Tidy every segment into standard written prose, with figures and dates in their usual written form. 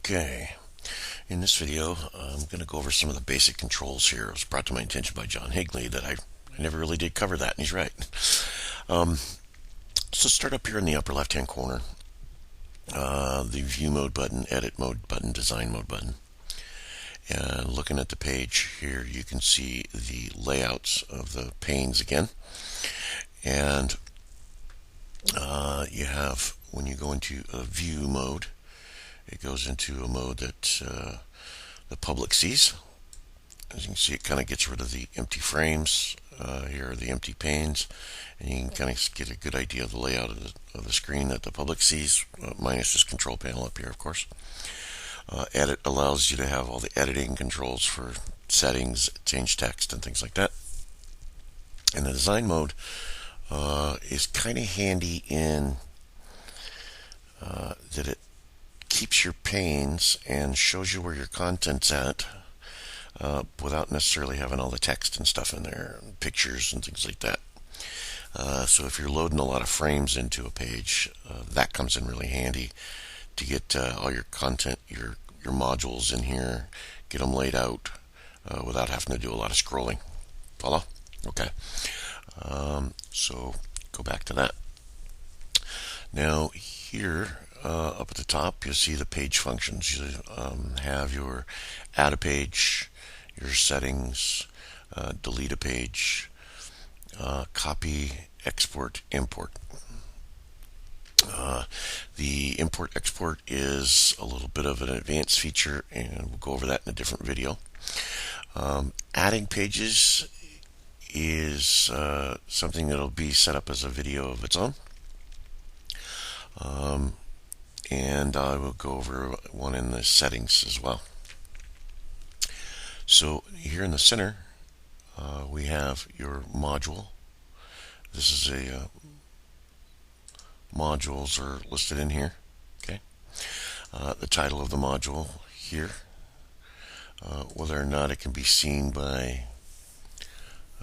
Okay, in this video, I'm going to go over some of the basic controls here. It was brought to my attention by John Higley that I never really did cover that, and he's right. So start up here in the upper left-hand corner, the View Mode button, Edit Mode button, Design Mode button. And looking at the page here, you can see the layouts of the panes again. And you have, when you go into a View Mode, it goes into a mode that the public sees. As you can see, it kind of gets rid of the empty frames. Here are the empty panes, and you can kind of get a good idea of the layout of the screen that the public sees, minus this control panel up here, of course. Edit allows you to have all the editing controls for settings, change text, and things like that. And the design mode is kind of handy in that it keeps your panes and shows you where your content's at without necessarily having all the text and stuff in there, and pictures and things like that. So if you're loading a lot of frames into a page, that comes in really handy to get all your content, your modules in here, get them laid out without having to do a lot of scrolling. Follow? Okay. So go back to that. Now here, up at the top, you'll see the page functions. You have your add a page, your settings, delete a page, copy, export, import. The import export is a little bit of an advanced feature, and we'll go over that in a different video. Adding pages is something that'll be set up as a video of its own. And I will go over one in the settings as well. So here in the center, we have your module. This is a modules are listed in here. Okay, the title of the module here, whether or not it can be seen by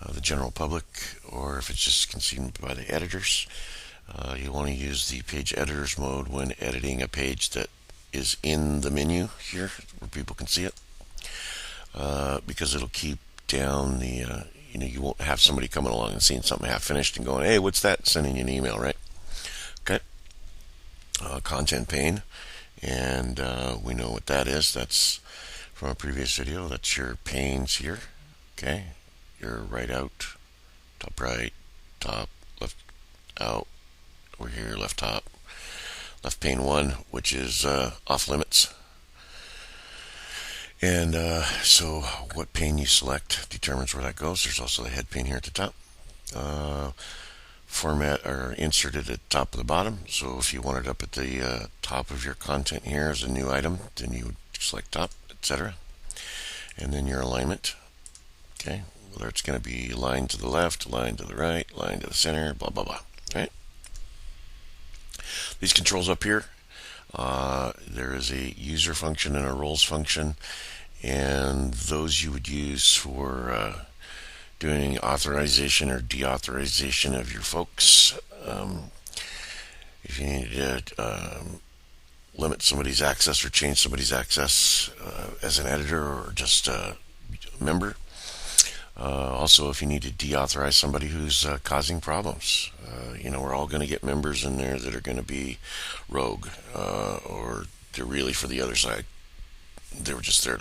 the general public, or if it's just seen by the editors. You want to use the page editors mode when editing a page that is in the menu here where people can see it, because it'll keep down the you won't have somebody coming along and seeing something half finished and going, hey, what's that, sending you an email, right? Okay. Content pane, and we know what that is. That's from a previous video. That's your panes here. Okay, your right out, top right, top left out, over here left top, left pane 1, which is off limits. And so what pane you select determines where that goes. There's also the head pane here at the top. Format or insert it at the top of the bottom. So if you want it up at the top of your content here as a new item, then you would select top, etc. And then your alignment. Okay, whether it's going to be line to the left, line to the right, line to the center, blah blah blah. Right. These controls up here, there is a user function and a roles function, and those you would use for doing authorization or deauthorization of your folks. If you need to limit somebody's access or change somebody's access as an editor or just a member. Also, if you need to deauthorize somebody who's causing problems, we're all going to get members in there that are going to be rogue, or they're really for the other side. They were just there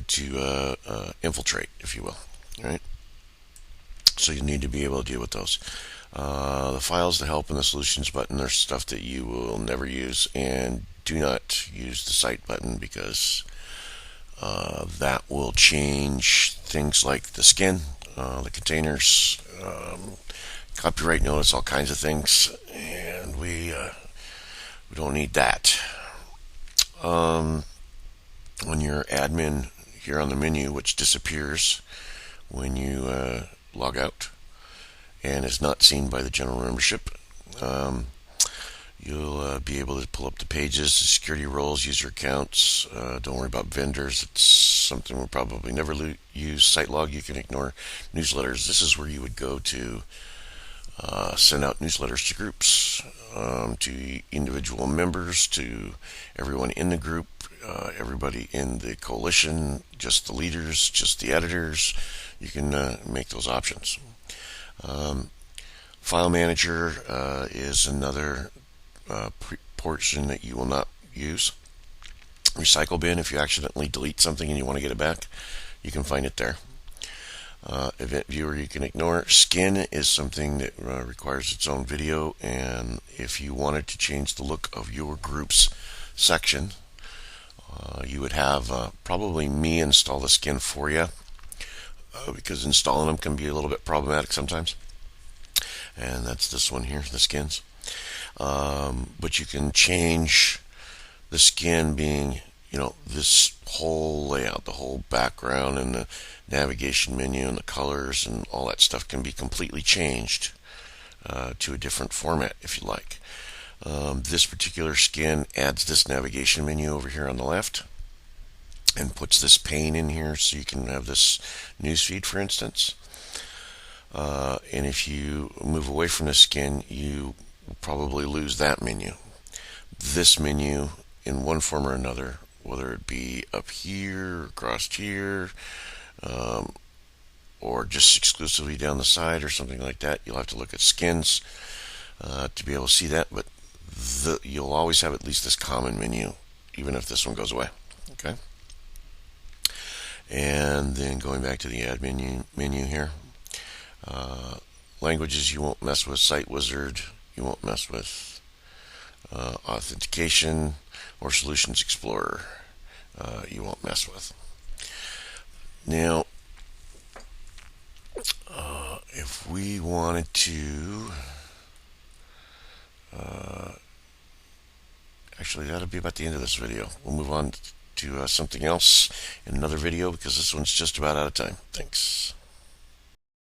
to infiltrate, if you will. All right. So you need to be able to deal with those. The files, the help, and the solutions button are stuff that you will never use, and do not use the cite button, because that will change things like the skin, the containers, copyright notice, all kinds of things, and we don't need that. When you're admin here on the menu, which disappears when you log out and is not seen by the general membership, you'll be able to pull up the pages, security roles, user accounts. Don't worry about vendors. It's something we'll probably never use. Site log, you can ignore. Newsletters, this is where you would go to send out newsletters to groups, to individual members, to everyone in the group, everybody in the coalition, just the leaders, just the editors. You can make those options. File manager is another portion that you will not use. Recycle bin, if you accidentally delete something and you want to get it back, you can find it there. Event viewer you can ignore. Skin is something that requires its own video, and if you wanted to change the look of your group's section, you would have probably me install the skin for you, because installing them can be a little bit problematic sometimes. And that's this one here, the skins. But you can change the skin being, this whole layout, the whole background and the navigation menu and the colors and all that stuff can be completely changed to a different format if you like. This particular skin adds this navigation menu over here on the left and puts this pane in here so you can have this newsfeed, for instance. And if you move away from the skin, you will probably lose that menu. This menu, in one form or another, whether it be up here, across here, or just exclusively down the side or something like that, you'll have to look at skins to be able to see that. But you'll always have at least this common menu, even if this one goes away. Okay. And then going back to the add menu here. Languages you won't mess with. Site Wizard you won't mess with. Authentication or Solutions Explorer you won't mess with. Now, if we wanted to, actually that'll be about the end of this video. We'll move on to something else in another video because this one's just about out of time. Thanks.